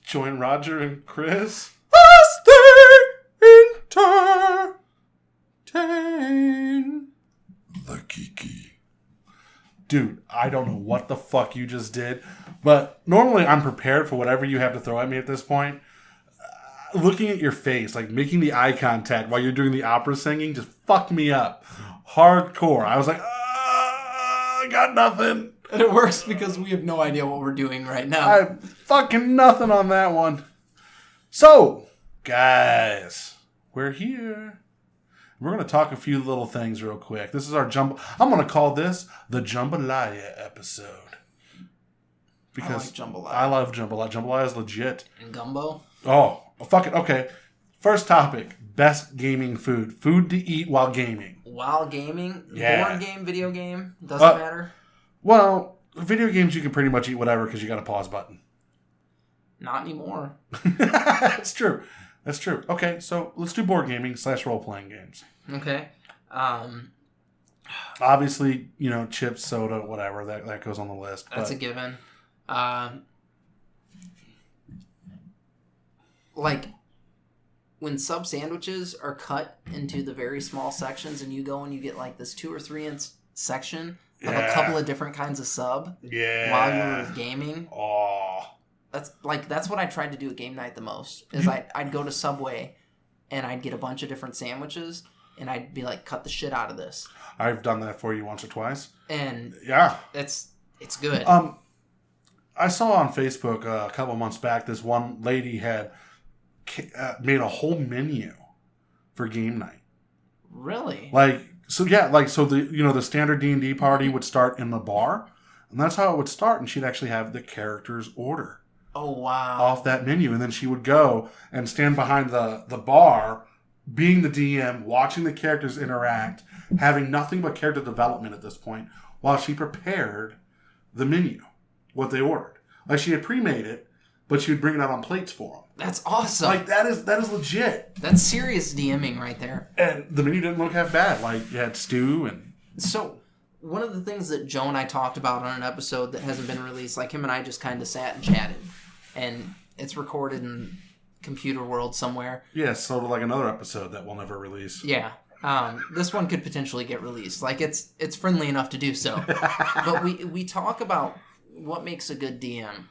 Join Roger and Chris. As they entertain the Geeky. Dude, I don't know what the fuck you just did, but normally I'm prepared for whatever you have to throw at me at this point. Looking at your face, like making the eye contact while you're doing the opera singing, just fucked me up. Hardcore. I was like, I got nothing. And it works because we have no idea what we're doing right now. I have fucking nothing on that one. So, guys, we're here. We're going to talk a few little things real quick. This is our I'm going to call this the Jambalaya episode. Because I like jambalaya. I love jambalaya. Jambalaya is legit. And gumbo? Oh, fuck it. Okay. First topic. Best gaming food. Food to eat while gaming. While gaming? Yeah. Board game, video game? Doesn't matter? Well, video games you can pretty much eat whatever because you got a pause button. Not anymore. That's true. That's true. Okay, so let's do board gaming / role-playing games. Okay. Obviously, chips, soda, whatever. That goes on the list. That's a given. Like, when sub sandwiches are cut into the very small sections and you go and you get like this 2 or 3 inch section of a couple of different kinds of sub while you're gaming. Oh. That's what I tried to do at game night the most. Is I'd go to Subway and I'd get a bunch of different sandwiches and I'd be like, cut the shit out of this. I've done that for you once or twice. And yeah, it's good. I saw on Facebook a couple months back this one lady had made a whole menu for game night. Really? So the standard D&D party would start in the bar, and that's how it would start. And she'd actually have the characters order. Oh, wow. Off that menu. And then she would go and stand behind the bar, being the DM, watching the characters interact, having nothing but character development at this point, while she prepared the menu, what they ordered. Like, she had pre-made it, but she would bring it out on plates for them. That's awesome. Like, that is legit. That's serious DMing right there. And the menu didn't look half bad. Like, you had stew and... So, one of the things that Joe and I talked about on an episode that hasn't been released, like him and I just kind of sat and chatted. And it's recorded in computer world somewhere. Yeah, sort of like another episode that we'll never release. Yeah. This one could potentially get released. Like, it's friendly enough to do so. But we talk about what makes a good DM.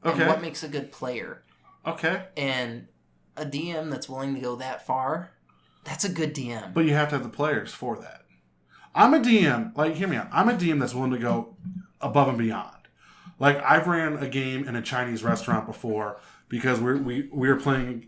Okay. And what makes a good player. Okay. And a DM that's willing to go that far, that's a good DM. But you have to have the players for that. I'm a DM, hear me out. I'm a DM that's willing to go above and beyond. Like, I've ran a game in a Chinese restaurant before because we were playing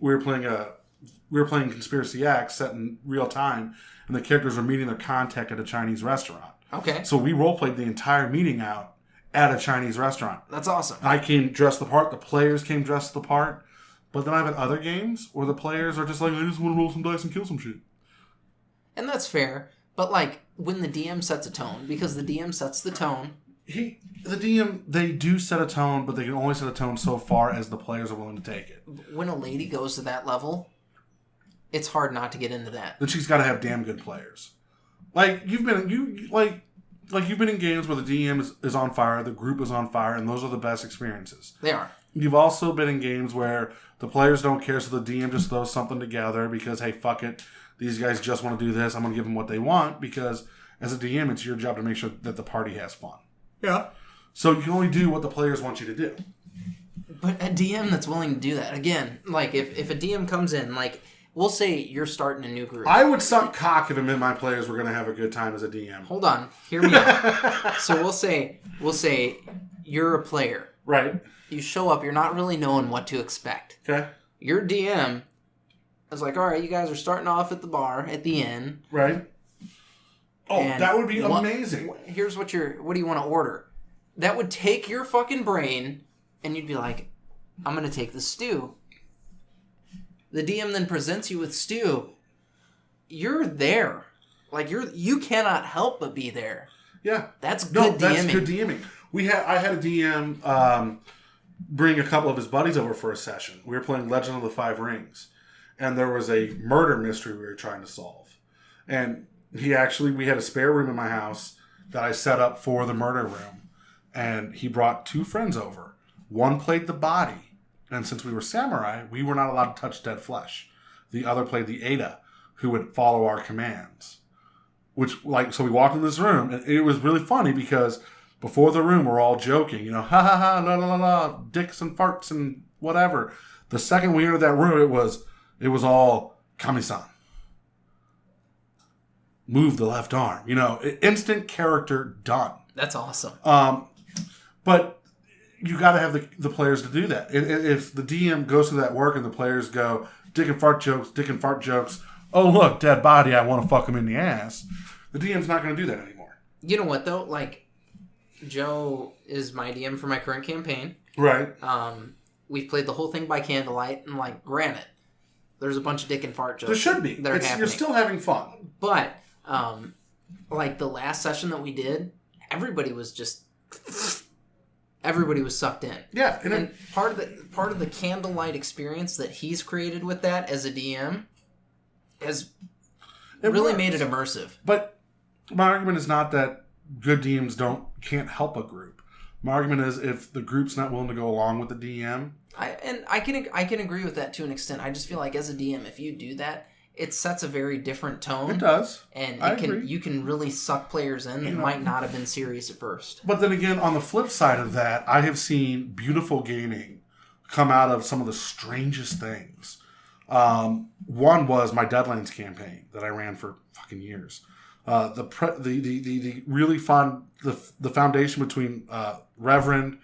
Conspiracy X set in real time, and the characters are meeting their contact at a Chinese restaurant. Okay. So we role-played the entire meeting out at a Chinese restaurant. That's awesome. I came dressed the part. The players came dressed the part. But then I've had other games where the players are just like, I just want to roll some dice and kill some shit. And that's fair. But, like, when the DM sets a tone, because the DM sets the tone. The DM, they do set a tone, but they can only set a tone so far as the players are willing to take it. When a lady goes to that level, it's hard not to get into that. Then she's got to have damn good players. Like, you've been in games where the DM is on fire, the group is on fire, and those are the best experiences. They are. You've also been in games where the players don't care, so the DM just throws something together because, hey, fuck it, these guys just want to do this, I'm going to give them what they want, because as a DM, it's your job to make sure that the party has fun. Yeah. So you can only do what the players want you to do. But a DM that's willing to do that, again, like, if a DM comes in, like, we'll say you're starting a new group. I would suck cock if my players were going to have a good time as a DM. Hold on. Hear me out. So we'll say you're a player. Right. You show up, you're not really knowing what to expect. Okay. Your DM is like, all right, you guys are starting off at the bar at the inn. Right. Oh, that would be amazing. Here's what do you want to order? That would take your fucking brain, and you'd be like, I'm going to take the stew. The DM then presents you with stew. You're there. Like, you cannot help but be there. Yeah. That's good DMing. That's good DMing. I had a DM bring a couple of his buddies over for a session. We were playing Legend of the Five Rings. And there was a murder mystery we were trying to solve. And we had a spare room in my house that I set up for the murder room. And he brought 2 friends over. One played the body, And since we were samurai, we were not allowed to touch dead flesh. The other played the Ada, who would follow our commands. So we walked in this room, and it was really funny because before the room, we're all joking, ha ha ha, la la la la, dicks and farts and whatever. The second we entered that room, it was all Kami-san. Move the left arm. Instant character done. That's awesome. But you got to have the players to do that. If the DM goes through that work and the players go, dick and fart jokes, oh, look, dead body, I want to fuck him in the ass, the DM's not going to do that anymore. You know what, though? Like, Joe is my DM for my current campaign. Right. We've played the whole thing by candlelight, and, like, granted, there's a bunch of dick and fart jokes. There should be. That are happening. You're still having fun. But, like, the last session that we did, everybody was sucked in. Yeah. And part of the candlelight experience that he's created with that as a DM has really made it immersive. But my argument is not that good DMs can't help a group. My argument is if the group's not willing to go along with the DM. I can agree with that to an extent. I just feel like as a DM, if you do that, it sets a very different tone. It does. And you can really suck players in that might not have been serious at first. But then again, on the flip side of that, I have seen beautiful gaming come out of some of the strangest things. One was my Deadlands campaign that I ran for fucking years. The really fun the foundation between Reverend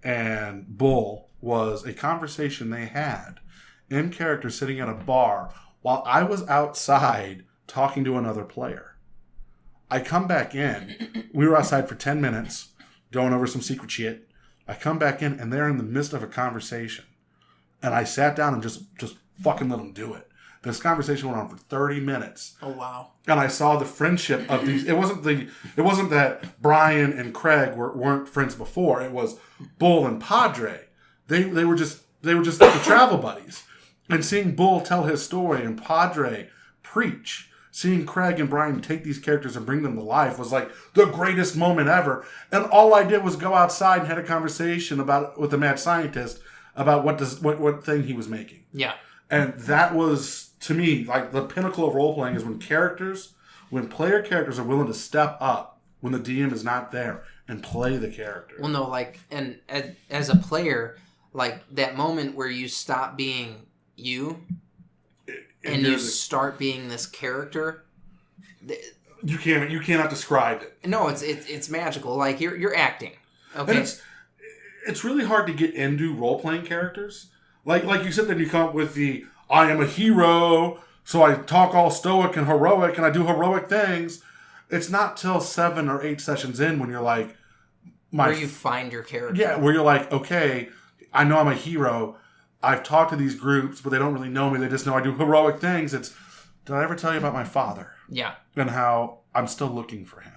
and Bull was a conversation they had in character sitting at a bar while I was outside talking to another player. I come back in. We were outside for 10 minutes going over some secret shit. I come back in and they're in the midst of a conversation. And I sat down and just fucking let them do it. This conversation went on for 30 minutes. Oh, wow. And I saw the friendship of these. It wasn't that Brian and Craig weren't friends before. It was Bull and Padre. They were just the travel buddies. And seeing Bull tell his story and Padre preach, seeing Craig and Brian take these characters and bring them to life was like the greatest moment ever. And all I did was go outside and had a conversation with the mad scientist about what thing he was making. Yeah. And that was, to me, like the pinnacle of role-playing is when player characters are willing to step up when the DM is not there and play the character. Well, no, like, and as a player, like that moment where you stop being you and you start being this character. You cannot describe it. No, it's magical. Like you're acting. Okay. And it's really hard to get into role-playing characters. Like you sit there and you come up with I am a hero, so I talk all stoic and heroic and I do heroic things. It's not till 7 or 8 sessions in when you're like... where you find your character. Yeah, where you're like, okay, I know I'm a hero. I've talked to these groups, but they don't really know me. They just know I do heroic things. Did I ever tell you about my father? Yeah. And how I'm still looking for him.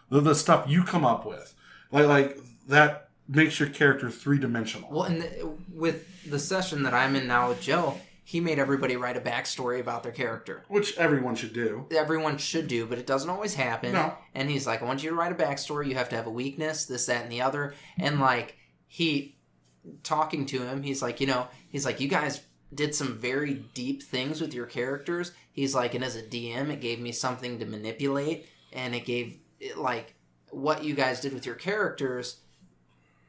The stuff you come up with. Like that makes your character 3-dimensional. Well, and with the session that I'm in now with Joe, he made everybody write a backstory about their character. Which everyone should do. Everyone should do, but it doesn't always happen. No. And he's like, I want you to write a backstory. You have to have a weakness, this, that, and the other. And like, talking to him, he's like, you guys did some very deep things with your characters. He's like, and as a DM, it gave me something to manipulate. And it gave, like, what you guys did with your characters,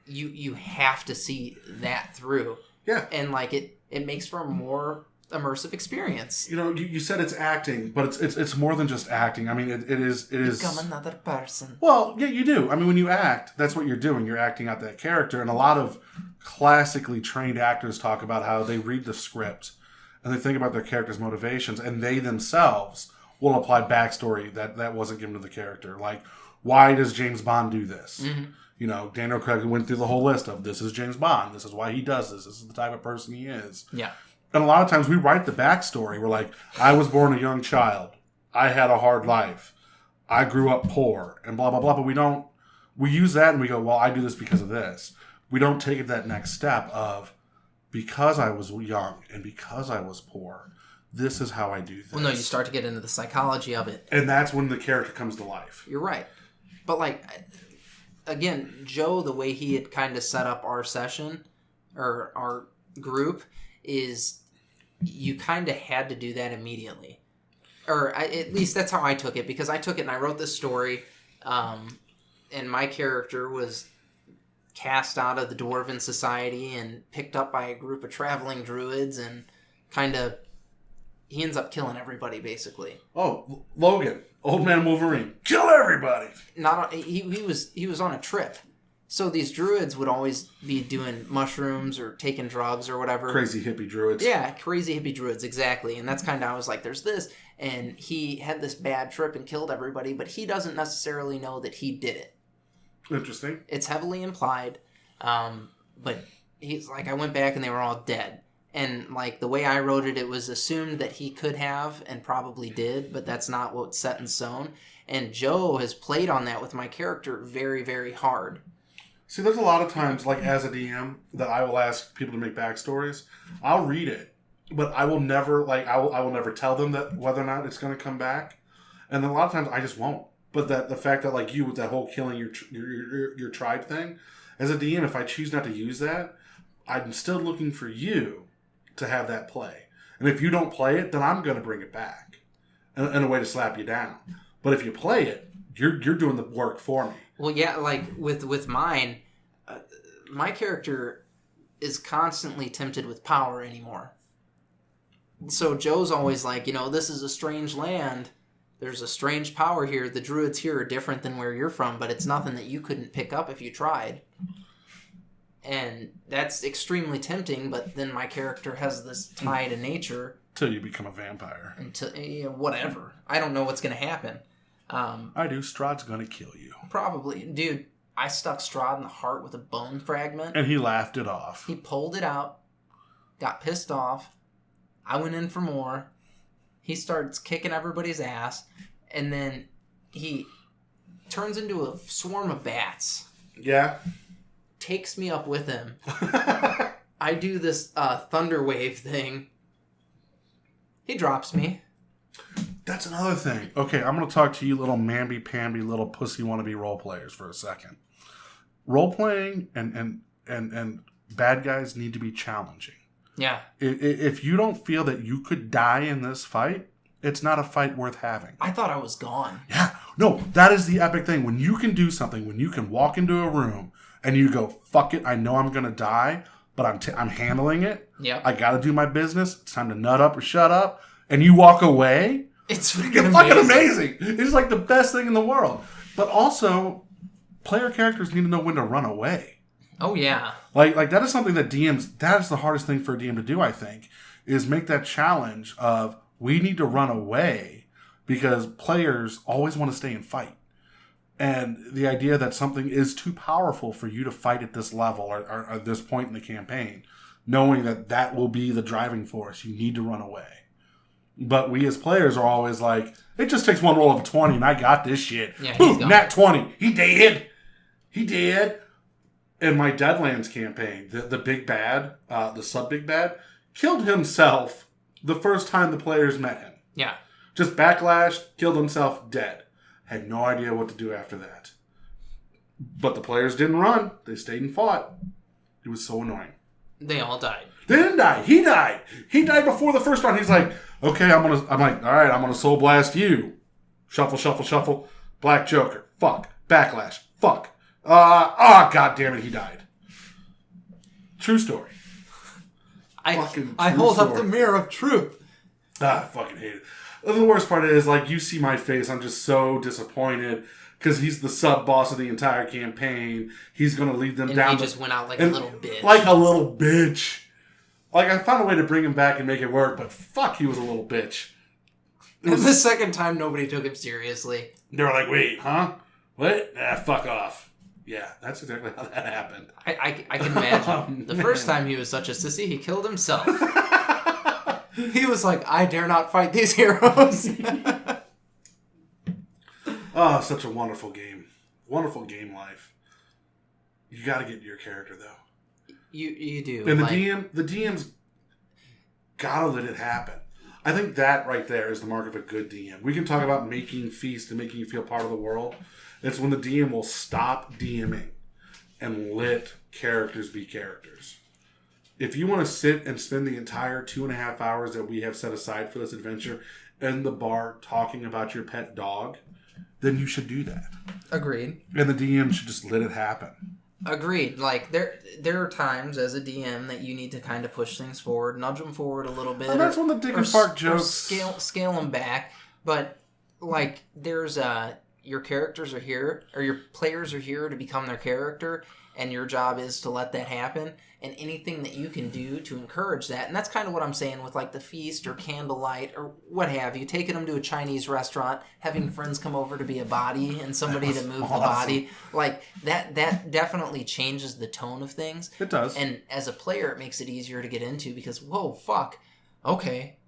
you have to see that through. Yeah. And like it makes for a more immersive experience. You said it's acting, but it's more than just acting. I mean, it is become another person. Well, yeah, you do. I mean, when you act, that's what you're doing. You're acting out that character. And a lot of classically trained actors talk about how they read the script and they think about their character's motivations, and they themselves will apply backstory that wasn't given to the character. Like, why does James Bond do this? Mm-hmm. Daniel Craig went through the whole list of this is James Bond. This is why he does this. This is the type of person he is. Yeah. And a lot of times we write the backstory. We're like, I was born a young child. I had a hard life. I grew up poor and blah, blah, blah. But we use that and we go, well, I do this because of this. We don't take it that next step of because I was young and because I was poor, this is how I do this. Well, no, you start to get into the psychology of it. And that's when the character comes to life. You're right. But like... again, Joe, the way he had kind of set up our session, or our group is you kind of had to do that immediately. Or at least that's how I took it, because I took it and I wrote this story, and my character was cast out of the Dwarven Society and picked up by a group of traveling druids, and he ends up killing everybody, basically. Oh, Logan, Old Man Wolverine, kill everybody. He was on a trip. So these druids would always be doing mushrooms or taking drugs or whatever. Crazy hippie druids. Yeah, crazy hippie druids, exactly. And that's kind of, I was like, there's this. And he had this bad trip and killed everybody, but he doesn't necessarily know that he did it. Interesting. It's heavily implied. But he's like, I went back and they were all dead. And like the way I wrote it, it was assumed that he could have and probably did, but that's not what's set in stone. And Joe has played on that with my character very, very hard. See, there's a lot of times, like as a DM, that I will ask people to make backstories. I'll read it, but I will never, I will never tell them that whether or not it's going to come back. And then a lot of times I just won't. But the fact that like you with that whole killing your tribe thing, as a DM, if I choose not to use that, I'm still looking for you to have that play. And if you don't play it, then I'm going to bring it back in a way to slap you down. But if you play it, you're doing the work for me. Well, yeah, like with mine, my character is constantly tempted with power anymore. So Joe's always like, this is a strange land. There's a strange power here. The druids here are different than where you're from, but it's nothing that you couldn't pick up if you tried. And that's extremely tempting, but then my character has this tie to nature. Till you become a vampire. Until, whatever. I don't know what's going to happen. I do. Strahd's going to kill you. Probably. Dude, I stuck Strahd in the heart with a bone fragment. And he laughed it off. He pulled it out, got pissed off. I went in for more. He starts kicking everybody's ass, and then he turns into a swarm of bats. Yeah. Takes me up with him. I do this thunder wave thing. He drops me. That's another thing. Okay, I'm going to talk to you little mamby-pamby little pussy wannabe role players for a second. Role playing and bad guys need to be challenging. Yeah. If you don't feel that you could die in this fight, it's not a fight worth having. I thought I was gone. Yeah. No, that is the epic thing. When you can do something, when you can walk into a room and you go, fuck it, I know I'm going to die, but I'm handling it. Yep. I got to do my business. It's time to nut up or shut up. And you walk away. It's fucking amazing. It's like the best thing in the world. But also, player characters need to know when to run away. Oh, yeah. Like that is something that that is the hardest thing for a DM to do, I think, is make that challenge of we need to run away because players always want to stay and fight. And the idea that something is too powerful for you to fight at this level or at this point in the campaign, knowing that will be the driving force, you need to run away. But we as players are always like, it just takes one roll of a 20 and I got this shit. Yeah, Boom, nat 20. He did. In my Deadlands campaign, the big bad, the sub-big bad, killed himself the first time the players met him. Yeah. Just backlashed, killed himself, dead. Had no idea what to do after that. But the players didn't run. They stayed and fought. It was so annoying. They all died. They didn't die. He died. He died before the first round. He's like, okay, I'm like, all right, I'm gonna soul blast you. Shuffle, shuffle, shuffle. Black Joker. Fuck. Backlash. Fuck. God damn it, he died. True story. I hold up the mirror of truth. I fucking hate it. The worst part is, like, you see my face. I'm just so disappointed because he's the sub-boss of the entire campaign. He's going to lead them down. And he just went out like a little bitch. Like a little bitch. Like, I found a way to bring him back and make it work, but fuck, he was a little bitch. The second time, nobody took him seriously. They were like, wait, huh? What? Fuck off. Yeah, that's exactly how that happened. I can imagine. The first time he was such a sissy, he killed himself. He was like, I dare not fight these heroes. Oh, such a wonderful game. Wonderful game life. You got to get into your character, though. You do. And the DM's got to let it happen. I think that right there is the mark of a good DM. We can talk about making feast and making you feel part of the world. It's when the DM will stop DMing and let characters be characters. if you want to sit and spend the entire 2.5 hours that we have set aside for this adventure in the bar talking about your pet dog, then you should do that. Agreed. And the DM should just let it happen. Agreed. Like, there are times as a DM that you need to kind of push things forward, nudge them forward a little bit. And that's when the Dick and Park jokes... Or scale them back. But, like, there's your characters are here, or your players are here to become their character, and your job is to let that happen. And anything that you can do to encourage that, and that's kind of what I'm saying with like the feast or candlelight or what have you, taking them to a Chinese restaurant, having friends come over to be a body and somebody to move the body, like that definitely changes the tone of things. It does. And as a player, it makes it easier to get into because, whoa, fuck, okay,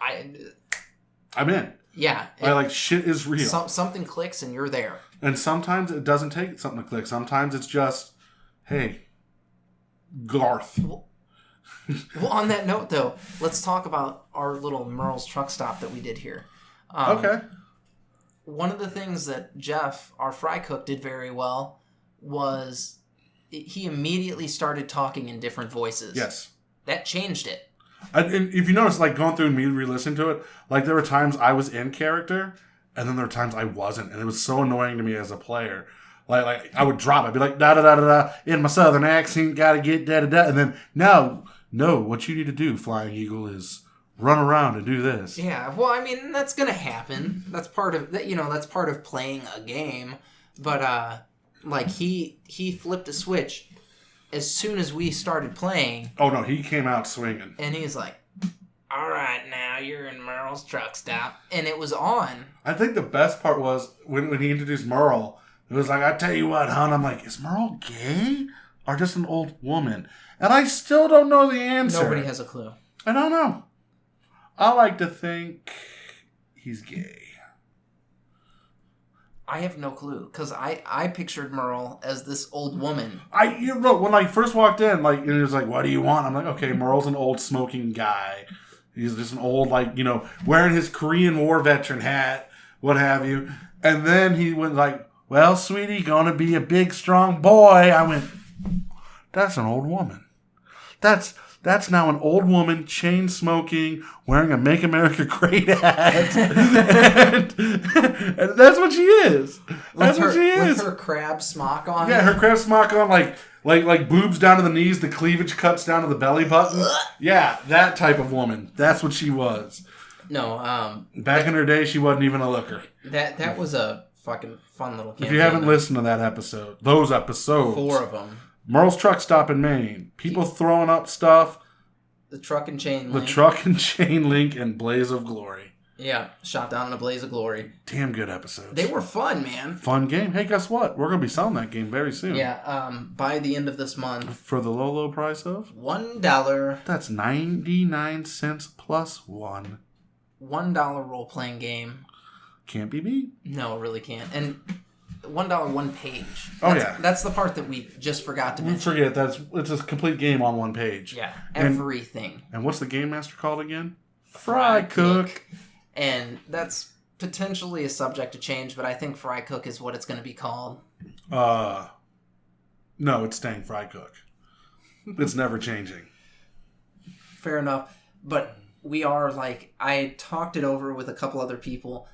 I'm in. Yeah. Like shit is real. Something clicks and you're there. And sometimes it doesn't take something to click. Sometimes it's just, hey, Garth. Well, on that note, though, let's talk about our little Merle's truck stop that we did here. Okay. One of the things that Jeff, our fry cook, did very well was he immediately started talking in different voices. Yes. That changed it. And if you notice, like going through and me re-listening to it, like there were times I was in character, and then there were times I wasn't, and it was so annoying to me as a player. Like I would drop. I'd be like, da-da-da-da-da, in my southern accent, gotta get da-da-da. And then, no, what you need to do, Flying Eagle, is run around and do this. Yeah, well, I mean, that's going to happen. That's part of, that's part of playing a game. But, like, he flipped a switch as soon as we started playing. Oh, no, he came out swinging. And he's like, all right, now you're in Merle's truck stop. And it was on. I think the best part was when he introduced Merle. It was like, I tell you what, hon. I'm like, is Merle gay or just an old woman? And I still don't know the answer. Nobody has a clue. I don't know. I like to think he's gay. I have no clue because I pictured Merle as this old woman. When I first walked in, like, and it was like, what do you want? I'm like, okay, Merle's an old smoking guy. He's just an old, like, wearing his Korean War veteran hat, what have you. And then he went like, well, sweetie, gonna be a big, strong boy. I went, that's an old woman. That's now an old woman, chain smoking, wearing a Make America Great hat. and that's what she is. That's what she is. With her crab smock on. Yeah, her crab smock on, like boobs down to the knees, the cleavage cuts down to the belly button. Yeah, that type of woman. That's what she was. No, back in her day, she wasn't even a looker. That was a fucking fun little campaign. If you haven't listened to that episode, those episodes. 4 of them. Merle's truck stop in Maine. People throwing up stuff. The truck and chain link. The truck and chain link and Blaze of Glory. Yeah, shot down in a blaze of glory. Damn good episodes. They were fun, man. Fun game. Hey, guess what? We're going to be selling that game very soon. Yeah, by the end of this month. For the low, low price of? $1. That's 99 cents plus one. $1 role-playing game. Can't be beat. No, it really can't. And $1 one page. Yeah. That's the part that we just forgot to mention. We forget. It's a complete game on one page. Yeah, everything. And what's the game master called again? Fry Cook. And that's potentially a subject to change, but I think Fry Cook is what it's going to be called. No, it's staying Fry Cook. It's never changing. Fair enough. But we are, I talked it over with a couple other people.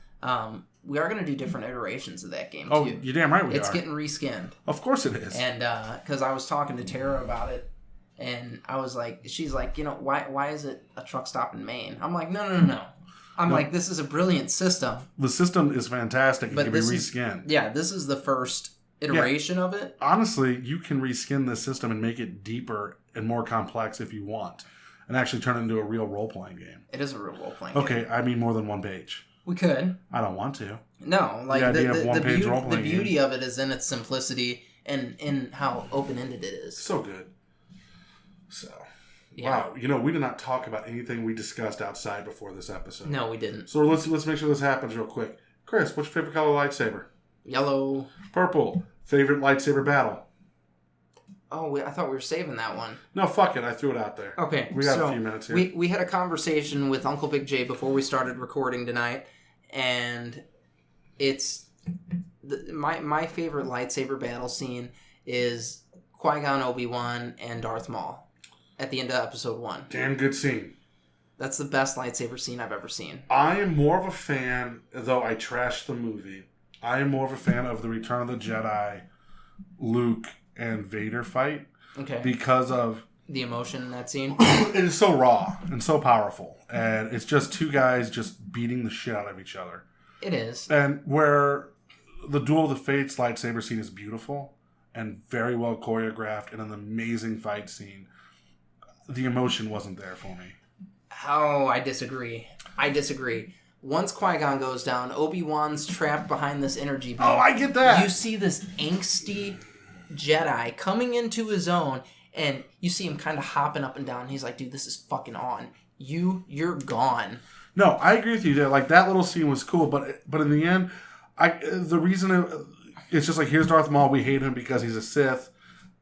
We are going to do different iterations of that game, too. Oh, you're damn right we are. It's getting reskinned. Of course it is. And, because I was talking to Tara about it, and I was like, she's like, why is it a truck stop in Maine? I'm like, no. I'm like, this is a brilliant system. The system is fantastic. It can be reskinned. This is the first iteration of it. Honestly, you can reskin this system and make it deeper and more complex if you want. And actually turn it into a real role-playing game. It is a real role-playing game. Okay, I mean more than one page. We could. I don't want to. No, the beauty of it is in its simplicity and in how open-ended it is. So good. So, yeah. Wow. We did not talk about anything we discussed outside before this episode. No, we didn't. So let's make sure this happens real quick. Chris, what's your favorite color lightsaber? Yellow. Purple. Favorite lightsaber battle? Oh, I thought we were saving that one. No, fuck it. I threw it out there. Okay. We got a few minutes here. We had a conversation with Uncle Big J before we started recording tonight, and it's my favorite lightsaber battle scene is Qui-Gon, Obi-Wan, and Darth Maul. at the end of episode 1. Damn good scene. That's the best lightsaber scene I've ever seen. I am more of a fan, though I trashed the movie, I am more of a fan of the Return of the Jedi, Luke and Vader fight. Okay. Because of... the emotion in that scene. It is so raw and so powerful. And it's just two guys just beating the shit out of each other. It is. And where the Duel of the Fates lightsaber scene is beautiful and very well choreographed and an amazing fight scene, the emotion wasn't there for me. Oh, I disagree. Once Qui-Gon goes down, Obi-Wan's trapped behind this energy beam. Oh, I get that! You see this angsty Jedi coming into his own, and you see him kind of hopping up and down. He's like, dude, this is fucking on. You're gone. No, I agree with you there. Like, that little scene was cool, but in the end, the reason it's just like, here's Darth Maul, we hate him because he's a Sith,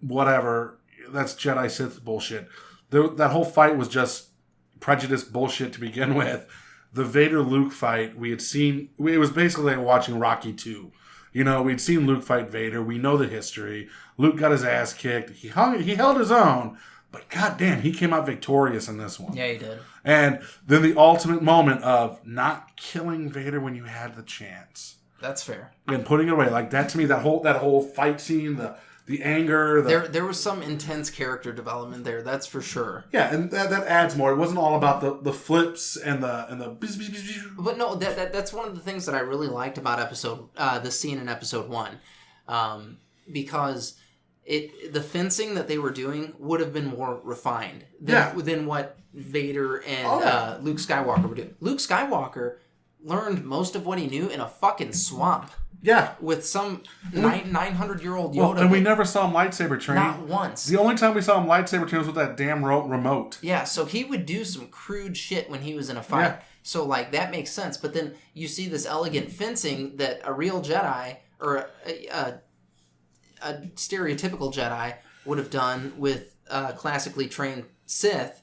whatever. That's Jedi Sith bullshit. That whole fight was just prejudice bullshit to begin with. The Vader-Luke fight, we had seen... It was basically like watching Rocky 2. You know, we'd seen Luke fight Vader. We know the history. Luke got his ass kicked. He held his own. But goddamn, he came out victorious in this one. Yeah, he did. And then the ultimate moment of not killing Vader when you had the chance. That's fair. And putting it away. Like, that to me, that whole fight scene, the anger. There was some intense character development there, that's for sure. Yeah, and that adds more. It wasn't all about the flips and the... But no, that's one of the things that I really liked about the scene in episode 1. Because the fencing that they were doing would have been more refined than what Vader and Luke Skywalker were doing. Luke Skywalker learned most of what he knew in a fucking swamp. Yeah. With some 900-year-old Yoda. Well, and we never saw him lightsaber train. Not once. The only time we saw him lightsaber train was with that damn remote. Yeah, so he would do some crude shit when he was in a fight. Yeah. So, like, that makes sense. But then you see this elegant fencing that a real Jedi, or a stereotypical Jedi, would have done with classically trained Sith.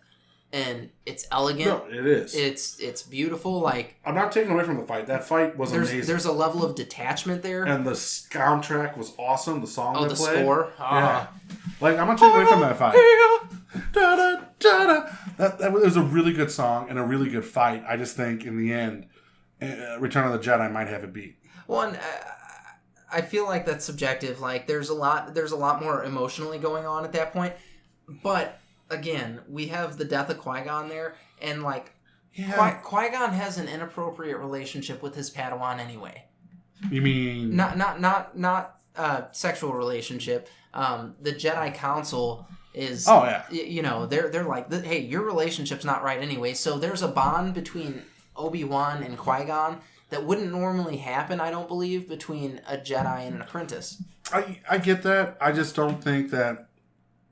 And it's elegant. No, it is. It's beautiful. Like, I'm not taking away from the fight. That fight was amazing. There's a level of detachment there. And the soundtrack was awesome. The song they played. Score. Yeah. Like, I'm not taking away from that fight. That was a really good song and a really good fight. I just think in the end, Return of the Jedi might have it beat. Well, and I feel like that's subjective. Like, there's a lot more emotionally going on at that point. But again, we have the death of Qui-Gon there, and like, Qui-Gon has an inappropriate relationship with his Padawan anyway. You mean not sexual relationship? The Jedi Council is. Oh yeah. You know, they're like, hey, your relationship's not right anyway. So there's a bond between Obi-Wan and Qui-Gon that wouldn't normally happen, I don't believe, between a Jedi and an apprentice. I get that. I just don't think that.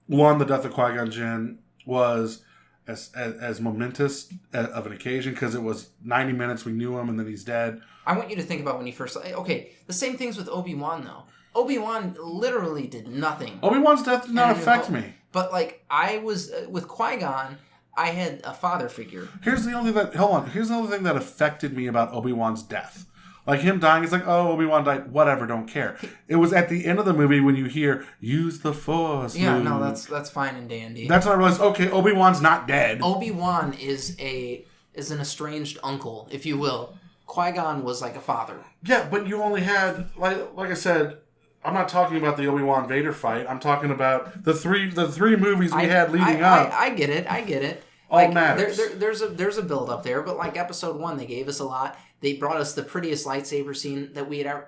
One, the death of Qui-Gon Jinn was as momentous of an occasion because it was 90 minutes, we knew him, and then he's dead. I want you to think about when he first... Okay, the same thing's with Obi-Wan, though. Obi-Wan literally did nothing. Obi-Wan's death did not affect me. But, like, I was... with Qui-Gon, I had a father figure. Here's the only thing that affected me about Obi-Wan's death. Like, him dying, it's like, oh, Obi-Wan died, whatever, don't care. It was at the end of the movie when you hear, use the Force, yeah, Luke. No, that's fine and dandy. That's when I realized, okay, Obi-Wan's not dead. Obi-Wan is an estranged uncle, if you will. Qui-Gon was like a father. Yeah, but you only had, like I said, I'm not talking about the Obi-Wan Vader fight. I'm talking about the three movies we had leading up. I get it. All like, matters. There's a build up there, but like episode 1, they gave us a lot. They brought us the prettiest lightsaber scene that we had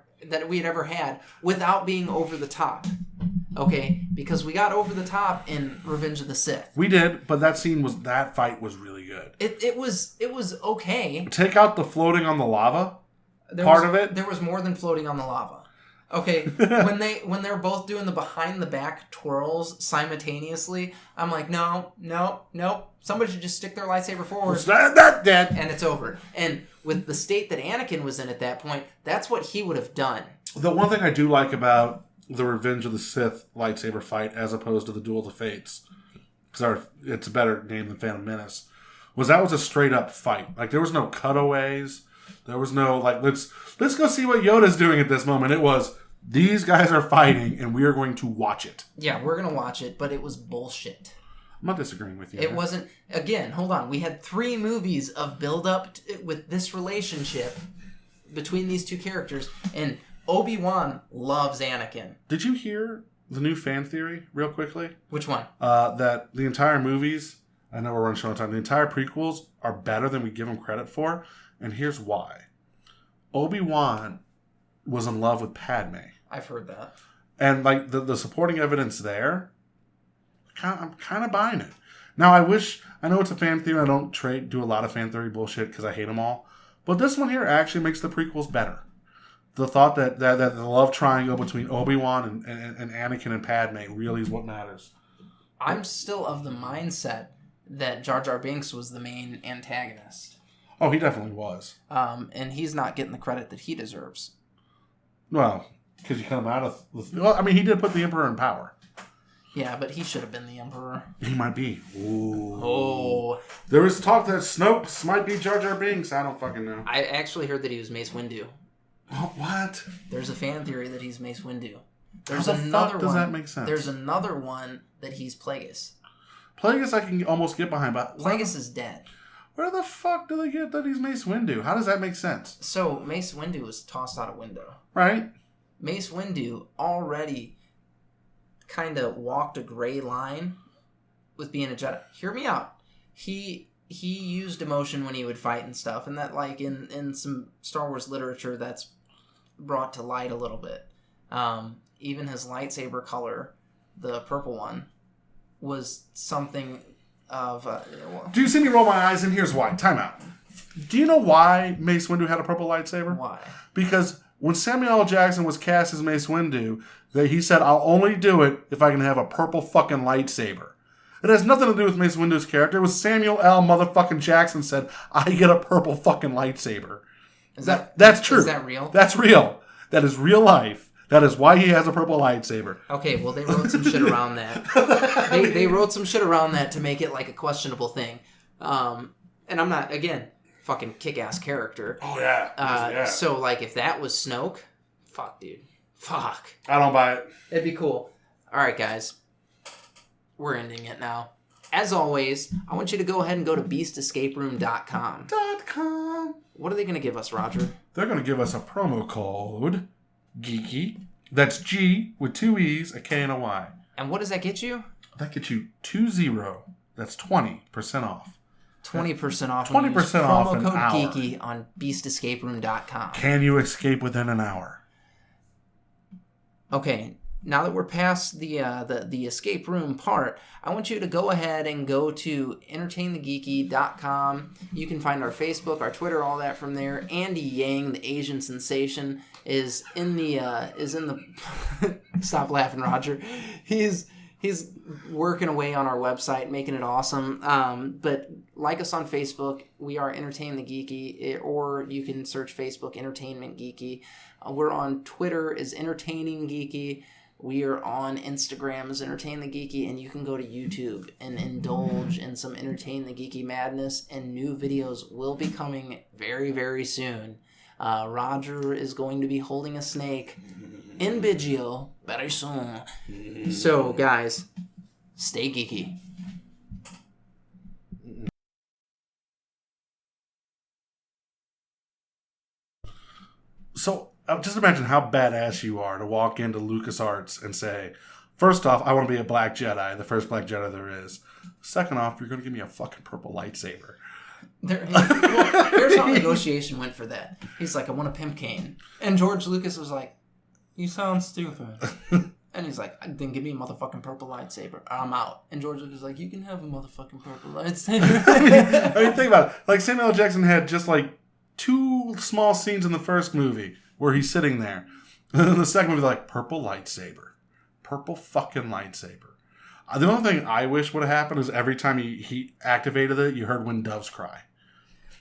ever had without being over the top. Okay, because we got over the top in Revenge of the Sith. We did, but that fight was really good. It was okay. Take out the floating on the lava part of it. There was more than floating on the lava. Okay, when they're both doing the behind the back twirls simultaneously, I'm like, no. Somebody should just stick their lightsaber forward. That dead. And it's over. And with the state that Anakin was in at that point, that's what he would have done. The one thing I do like about the Revenge of the Sith lightsaber fight, as opposed to the Duel of the Fates, because it's a better name than Phantom Menace, was a straight up fight. Like, there was no cutaways. There was no, like, let's go see what Yoda's doing at this moment. It was, these guys are fighting, and we are going to watch it. Yeah, we're going to watch it, but it was bullshit. I'm not disagreeing with you. It wasn't... Again, hold on. We had 3 movies of build-up with this relationship between these 2 characters, and Obi-Wan loves Anakin. Did you hear the new fan theory, real quickly? Which one? That the entire movies, I know we're running short on time, the entire prequels are better than we give them credit for, and here's why. Obi-Wan was in love with Padme. I've heard that. And like the supporting evidence there, I'm kind of buying it. Now I know it's a fan theory. I don't do a lot of fan theory bullshit because I hate them all. But this one here actually makes the prequels better. The thought that the love triangle between Obi-Wan and Anakin and Padme really is what matters. I'm still of the mindset that Jar Jar Binks was the main antagonist. Oh, he definitely was. And he's not getting the credit that he deserves. Well, because you cut him out of... Well, I mean, he did put the Emperor in power. Yeah, but he should have been the Emperor. He might be. Ooh. Oh. There was talk that Snoke might be Jar Jar Binks. I don't fucking know. I actually heard that he was Mace Windu. What? There's a fan theory that he's Mace Windu. How the fuck does that make sense? There's another one that he's Plagueis. Plagueis I can almost get behind, but... Plagueis is dead. Where the fuck do they get that he's Mace Windu? How does that make sense? So, Mace Windu was tossed out a window. Right? Mace Windu already kind of walked a gray line with being a Jedi. Hear me out. He used emotion when he would fight and stuff, and that, like, in some Star Wars literature, that's brought to light a little bit. Even his lightsaber color, the purple one, was something of... Do you see me roll my eyes? And here's why. Time out. Do you know why Mace Windu had a purple lightsaber? Why? Because when Samuel L. Jackson was cast as Mace Windu, he said, I'll only do it if I can have a purple fucking lightsaber. It has nothing to do with Mace Windu's character. It was Samuel L. motherfucking Jackson said, I get a purple fucking lightsaber. That's true. Is that real? That's real. That is real life. That is why he has a purple lightsaber. Okay, well, they wrote some shit around that. They wrote some shit around that to make it like a questionable thing. And I'm not, again, fucking kick-ass character. Oh, yeah. So, like, if that was Snoke, fuck, dude. Fuck. I don't buy it. It'd be cool. All right, guys. We're ending it now. As always, I want you to go ahead and go to beastescaperoom.com. What are they going to give us, Roger? They're going to give us a promo code, Geeky. That's G with 2 E's, a K, and a Y. And what does that get you? That gets you 20. That's 20% off. 20% off. 20% off promo an code hour. Geeky on beastescaperoom.com. Can you escape within an hour? Okay, now that we're past the escape room part, I want you to go ahead and go to entertainthegeeky.com. You can find our Facebook, our Twitter, all that from there. Andy Yang, the Asian sensation, is in the stop laughing, Roger. He's working away on our website, making it awesome. But like us on Facebook, we are Entertain the Geeky, or you can search Facebook Entertainment Geeky. We're on Twitter as Entertaining Geeky. We are on Instagram as Entertain the Geeky, and you can go to YouTube and indulge in some Entertain the Geeky madness, and new videos will be coming very, very soon. Roger is going to be holding a snake in Biggio very soon. So, guys, stay geeky. So, just imagine how badass you are to walk into LucasArts and say, first off, I want to be a black Jedi, the first black Jedi there is. Second off, you're going to give me a fucking purple lightsaber. Here's how negotiation went for that. He's like, I want a pimp cane. And George Lucas was like, you sound stupid. And he's like, then give me a motherfucking purple lightsaber, or I'm out. And George Lucas was like, you can have a motherfucking purple lightsaber. I mean, think about it. Like, Samuel L. Jackson had just like 2 small scenes in the first movie where he's sitting there. And then the second movie, like, purple lightsaber. Purple fucking lightsaber. The only thing I wish would have happened is every time he activated it, you heard when doves cry.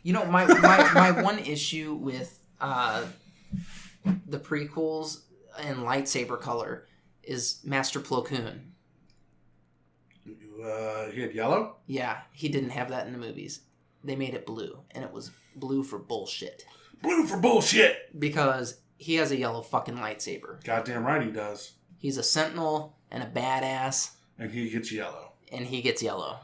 You know, my one issue with the prequels and lightsaber color is Master Plo Koon. He had yellow? Yeah, he didn't have that in the movies. They made it blue, and it was blue for bullshit. Blue for bullshit! Because he has a yellow fucking lightsaber. Goddamn right he does. He's a sentinel and a badass. And he gets yellow. and he gets yellow.